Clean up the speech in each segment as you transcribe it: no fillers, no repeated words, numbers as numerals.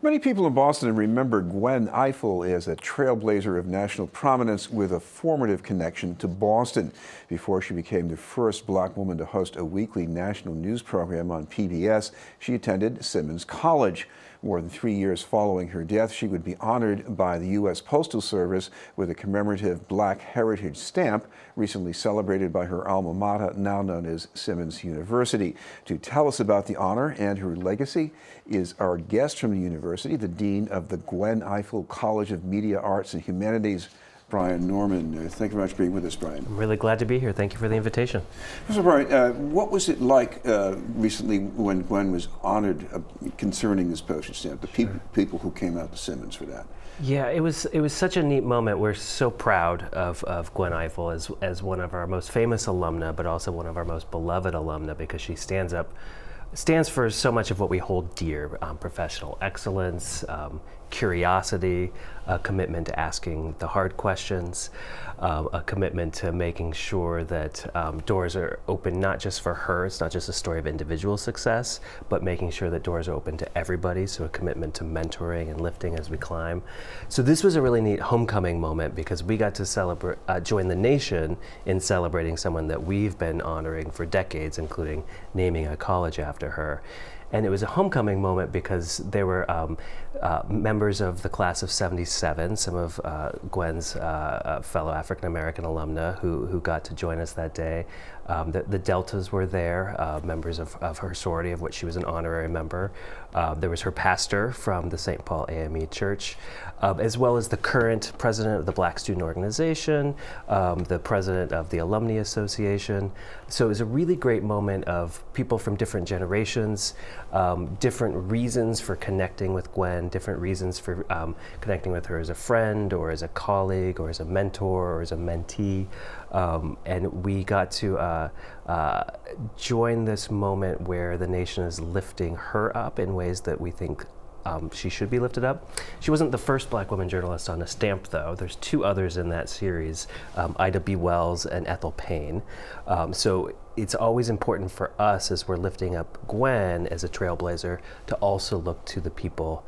Many people in Boston remember Gwen Ifill as a trailblazer of national prominence with a formative connection to Boston. Before she became the first black woman to host a weekly national news program on PBS, she attended Simmons College. More than 3 years following her death, she would be honored by the U.S. Postal Service with a commemorative Black Heritage stamp, recently celebrated by her alma mater, now known as Simmons University. To tell us about the honor and her legacy is our guest from the university, the Dean of the Gwen Ifill College of Media Arts and Humanities, Brian Norman. Thank you very much for being with us, Brian. I'm really glad to be here. Thank you for the invitation. So, Brian, what was it like recently when Gwen was honored concerning this postage stamp, the people who came out to Simmons for that? Yeah, it was such a neat moment. We're so proud of Gwen Ifill as one of our most famous alumna, but also one of our most beloved alumna, because she stands for so much of what we hold dear: professional excellence, curiosity, a commitment to asking the hard questions, a commitment to making sure that doors are open not just for her. It's not just a story of individual success, but making sure that doors are open to everybody, so a commitment to mentoring and lifting as we climb. So this was a really neat homecoming moment, because we got to celebrate, join the nation in celebrating someone that we've been honoring for decades, including naming a college after her. And it was a homecoming moment because there were members of the class of '77, some of Gwen's fellow African-American alumna who got to join us that day. The Deltas were there, members of her sorority, of which she was an honorary member. There was her pastor from the St. Paul AME Church, as well as the current president of the Black Student Organization, the president of the Alumni Association. So it was a really great moment of people from different generations, different reasons for connecting with Gwen, different reasons for connecting with her as a friend or as a colleague or as a mentor or as a mentee. And we got to join this moment where the nation is lifting her up in ways that we think she should be lifted up. She wasn't the first black woman journalist on a stamp, though. There's two others in that series, Ida B. Wells and Ethel Payne. So it's always important for us, as we're lifting up Gwen as a trailblazer, to also look to the people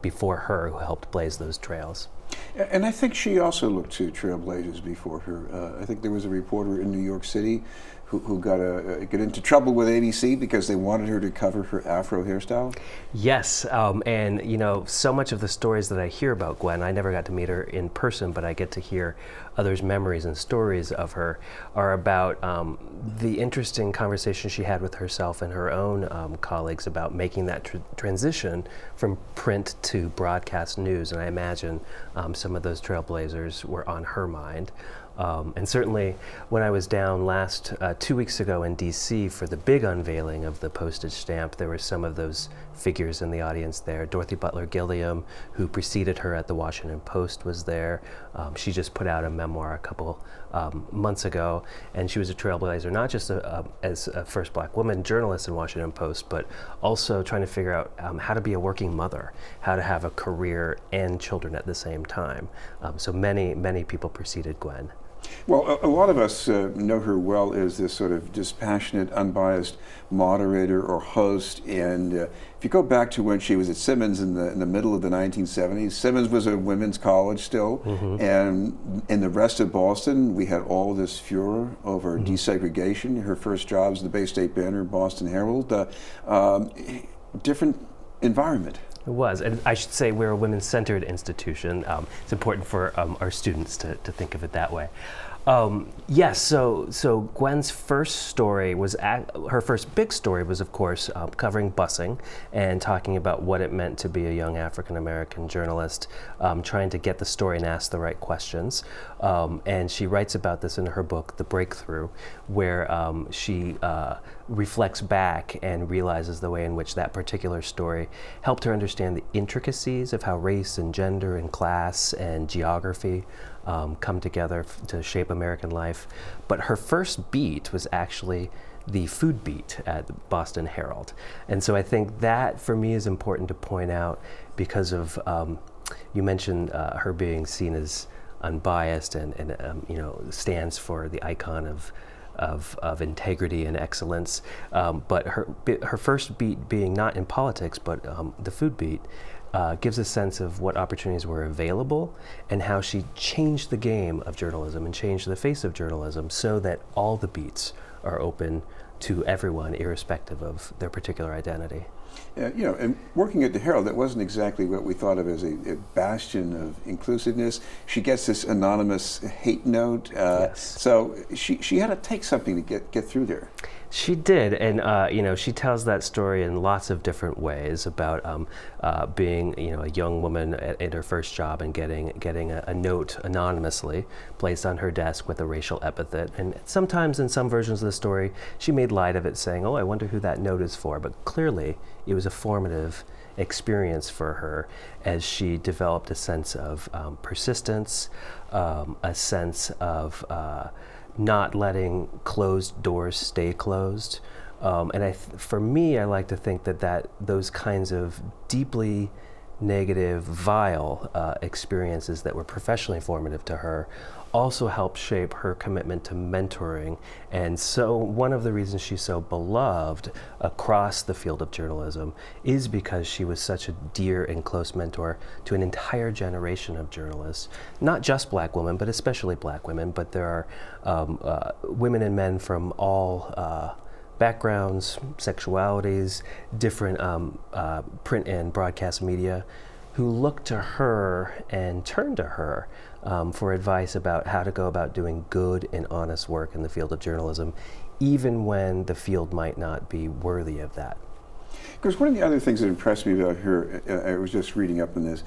before her who helped blaze those trails. And I think she also looked to trailblazers before her. I think there was a reporter in New York City who got into trouble with ABC because they wanted her to cover her Afro hairstyle. Yes, and you know, so much of the stories that I hear about Gwen, I never got to meet her in person, but I get to hear others' memories and stories of her, are about the interesting conversation she had with herself and her own colleagues about making that transition from print to broadcast news. And I imagine some of those trailblazers were on her mind. And certainly when I was down 2 weeks ago in DC for the big unveiling of the postage stamp, there were some of those figures in the audience there. Dorothy Butler Gilliam, who preceded her at the Washington Post, was there. She just put out a memoir a couple months ago, and she was a trailblazer, not just as a first black woman journalist in Washington Post, but also trying to figure out how to be a working mother, how to have a career and children at the same time. So many people preceded Gwen. Well, a lot of us know her well as this sort of dispassionate, unbiased moderator or host. And if you go back to when she was at Simmons in the middle of the 1970s, Simmons was a women's college still. Mm-hmm. And in the rest of Boston, we had all this furor over desegregation. Her first job was the Bay State Banner, Boston Herald. Different environment. It was, and I should say we're a women-centered institution. It's important for our students to think of it that way. Yes, so Gwen's first story was, her first big story was, of course, covering busing and talking about what it meant to be a young African-American journalist, trying to get the story and ask the right questions. And she writes about this in her book, The Breakthrough, where she reflects back and realizes the way in which that particular story helped her understand the intricacies of how race and gender and class and geography come together to shape American life. But her first beat was actually the food beat at the Boston Herald. And so I think that for me is important to point out because of, you mentioned her being seen as unbiased and you know, stands for the icon of integrity and excellence, but her first beat being not in politics, but the food beat, gives a sense of what opportunities were available and how she changed the game of journalism and changed the face of journalism so that all the beats are open to everyone, irrespective of their particular identity. And working at the Herald, that wasn't exactly what we thought of as a bastion of inclusiveness. She gets this anonymous hate note, Yes. so she had to take something to get through there. She did, and she tells that story in lots of different ways about being, a young woman at her first job and getting a note anonymously placed on her desk with a racial epithet. And sometimes in some versions of the story, she made light of it, saying, "Oh, I wonder who that note is for." But clearly, it was a formative experience for her as she developed a sense of persistence, a sense of not letting closed doors stay closed. And for me, I like to think that those kinds of deeply negative, vile experiences that were professionally formative to her also helped shape her commitment to mentoring. And so one of the reasons she's so beloved across the field of journalism is because she was such a dear and close mentor to an entire generation of journalists, not just Black women, but especially Black women. But there are women and men from all backgrounds, sexualities, different print and broadcast media who look to her and turn to her for advice about how to go about doing good and honest work in the field of journalism, even when the field might not be worthy of that. Because one of the other things that impressed me about her, I was just reading up on this,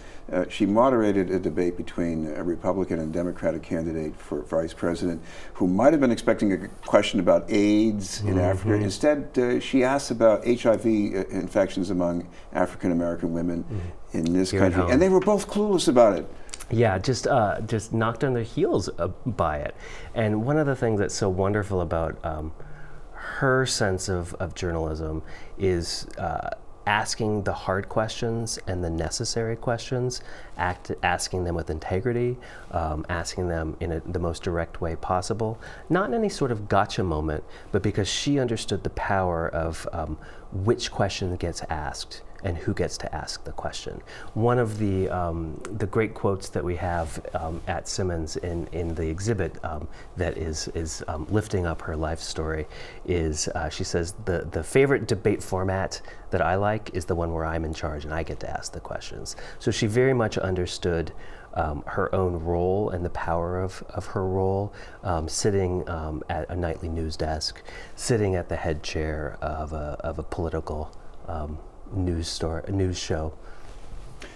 she moderated a debate between a Republican and Democratic candidate for vice president who might have been expecting a question about AIDS in Africa. Instead, she asked about HIV infections among African American women in this country, and they were both clueless about it. Yeah, just knocked on their heels by it. And one of the things that's so wonderful about her sense of journalism is asking the hard questions and the necessary questions, asking them with integrity, asking them in the most direct way possible, not in any sort of gotcha moment, but because she understood the power of which question gets asked and who gets to ask the question. One of the great quotes that we have at Simmons in the exhibit that is lifting up her life story is, she says, the favorite debate format that I like is the one where I'm in charge and I get to ask the questions. So she very much understood her own role and the power of her role, sitting at a nightly news desk, sitting at the head chair of a political news show.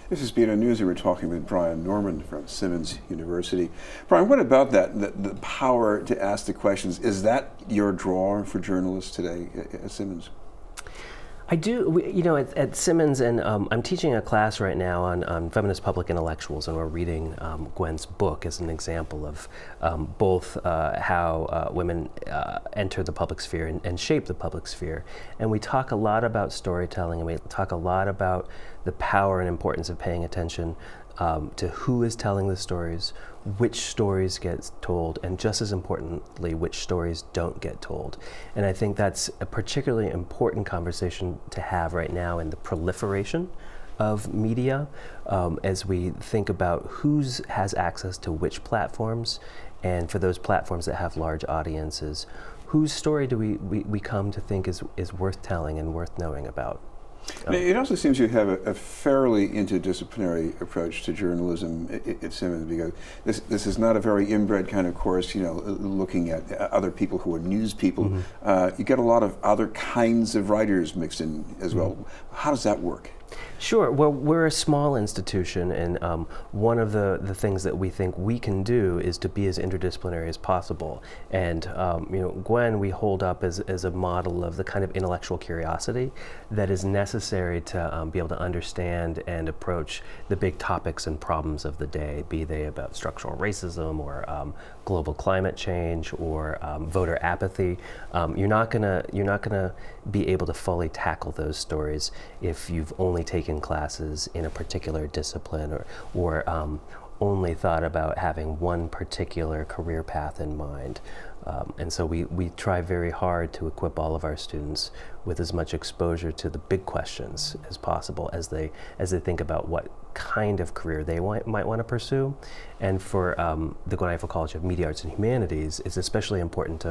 This is Being a News. We're talking with Brian Norman from Simmons University. Brian, what about that, the power to ask the questions? Is that your draw for journalists today at Simmons? I do, at Simmons, and I'm teaching a class right now on feminist public intellectuals, and we're reading Gwen's book as an example of both how women enter the public sphere and shape the public sphere. And we talk a lot about storytelling, and we talk a lot about the power and importance of paying attention to who is telling the stories, which stories get told, and just as importantly, which stories don't get told. And I think that's a particularly important conversation to have right now in the proliferation of media, as we think about who has access to which platforms, and for those platforms that have large audiences, whose story do we come to think is worth telling and worth knowing about. It also seems you have a fairly interdisciplinary approach to journalism at Simmons, because this is not a very inbred kind of course, looking at other people who are news people. You get a lot of other kinds of writers mixed in as well. How does that work? Sure. Well, we're a small institution, and one of the things that we think we can do is to be as interdisciplinary as possible. And Gwen, we hold up as a model of the kind of intellectual curiosity that is necessary to be able to understand and approach the big topics and problems of the day, be they about structural racism or global climate change or voter apathy. You're not gonna be able to fully tackle those stories if you've only taken classes in a particular discipline or only thought about having one particular career path in mind. And so we try very hard to equip all of our students with as much exposure to the big questions as possible as they think about what kind of career they might want to pursue. And for the Gwen Ifill College of Media Arts and Humanities, it's especially important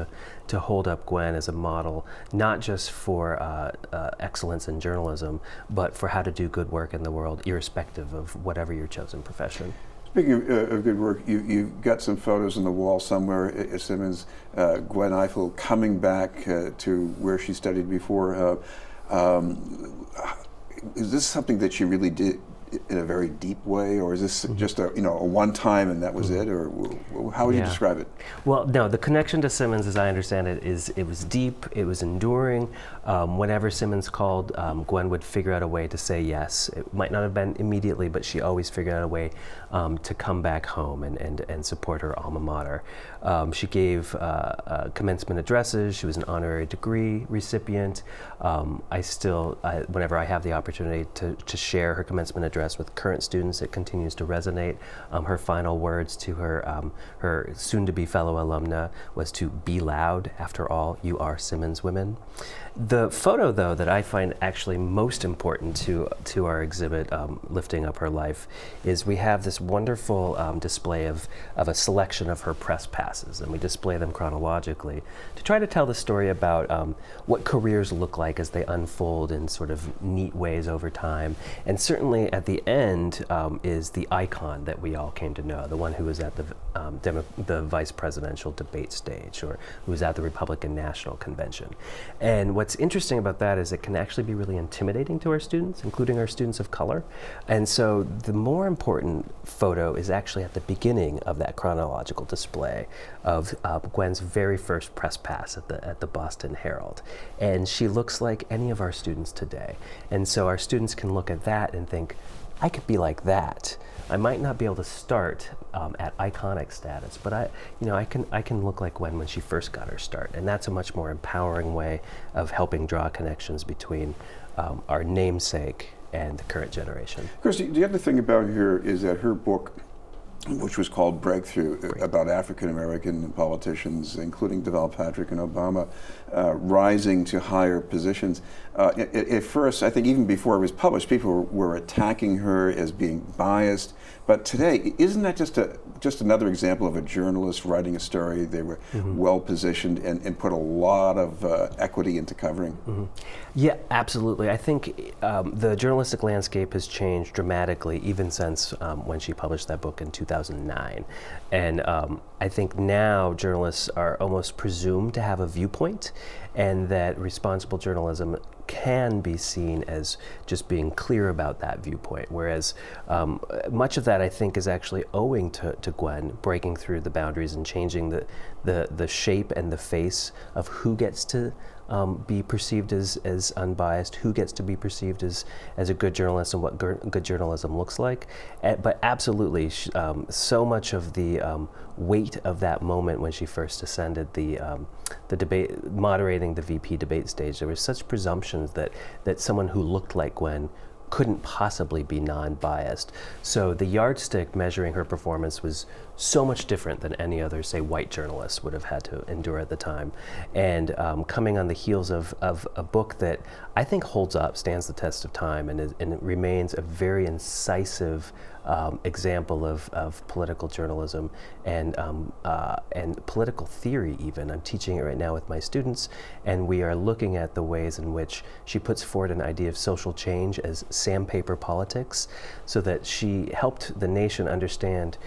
to hold up Gwen as a model, not just for excellence in journalism, but for how to do good work in the world, irrespective of whatever your chosen profession. Speaking of good work, you've got some photos on the wall somewhere at Simmons. Gwen Ifill coming back to where she studied before. Is this something that she really did in a very deep way, or is this just a one time and that was it, or how would you describe it? Well, no, the connection to Simmons, as I understand it, is it was deep, it was enduring. Whenever Simmons called, Gwen would figure out a way to say yes. It might not have been immediately, but she always figured out a way to come back home and support her alma mater. She gave commencement addresses. She was an honorary degree recipient. Whenever I have the opportunity to share her commencement address with current students, it continues to resonate. Her final words to her soon-to-be fellow alumna was to be loud. After all, you are Simmons women. The photo, though, that I find actually most important to our exhibit, Lifting Up Her Life, is we have this wonderful display of a selection of her press passes, and we display them chronologically to try to tell the story about what careers look like as they unfold in sort of neat ways over time. And certainly at the end is the icon that we all came to know, the one who was at the vice presidential debate stage, or who was at the Republican National Convention. And what's interesting about that is it can actually be really intimidating to our students, including our students of color. And so the more important photo is actually at the beginning of that chronological display of Gwen's very first press pass at the Boston Herald. And she looks like any of our students today. And so our students can look at that and think, I could be like that. I might not be able to start at iconic status, but I can look like Gwen when she first got her start, and that's a much more empowering way of helping draw connections between our namesake and the current generation. Christy, the other thing about her is that her book, which was called Breakthrough, about African American politicians, including Deval Patrick and Obama, rising to higher positions. At first, I think even before it was published, people were attacking her as being biased. But today, isn't that just another example of a journalist writing a story? They were well positioned and put a lot of equity into covering. Yeah, absolutely. I think the journalistic landscape has changed dramatically even since when she published that book in 2009. And I think now journalists are almost presumed to have a viewpoint, and that responsible journalism can be seen as just being clear about that viewpoint, whereas much of that I think is actually owing to Gwen breaking through the boundaries and changing the shape and the face of who gets to be perceived as unbiased, who gets to be perceived as a good journalist, and what good journalism looks like. But absolutely, so much of the weight of that moment when she first ascended the debate, moderating the VP debate stage, there was such presumptions that someone who looked like Gwen couldn't possibly be non-biased. So the yardstick measuring her performance was so much different than any other, say, white journalist would have had to endure at the time. And coming on the heels of a book that I think holds up, stands the test of time, and it remains a very incisive example of political journalism and political theory even. I'm teaching it right now with my students, and we are looking at the ways in which she puts forward an idea of social change as sandpaper politics, so that she helped the nation understand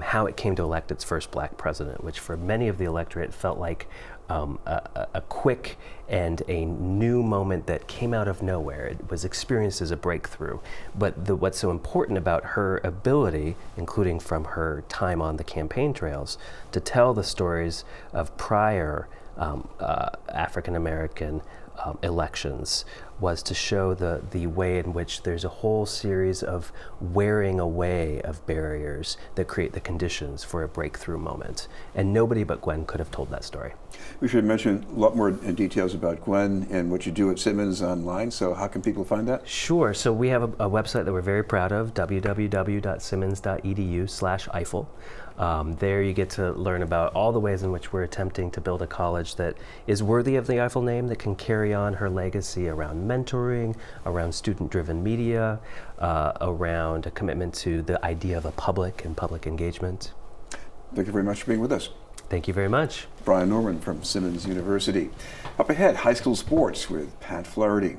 how it came to elect its first black president, which for many of the electorate felt like a quick and a new moment that came out of nowhere. It was experienced as a breakthrough. But what's so important about her ability, including from her time on the campaign trails, to tell the stories of prior African American elections was to show the way in which there's a whole series of wearing away of barriers that create the conditions for a breakthrough moment. And nobody but Gwen could have told that story. We should mention a lot more details about Gwen and what you do at Simmons Online. So how can people find that? Sure. So we have a website that we're very proud of, www.simmons.edu/Ifill. There you get to learn about all the ways in which we're attempting to build a college that is worthy of the Ifill name, that can carry on her legacy around mentoring, around student-driven media, around a commitment to the idea of a public and public engagement. Thank you very much for being with us. Thank you very much. Brian Norman from Simmons University. Up ahead, high school sports with Pat Flaherty.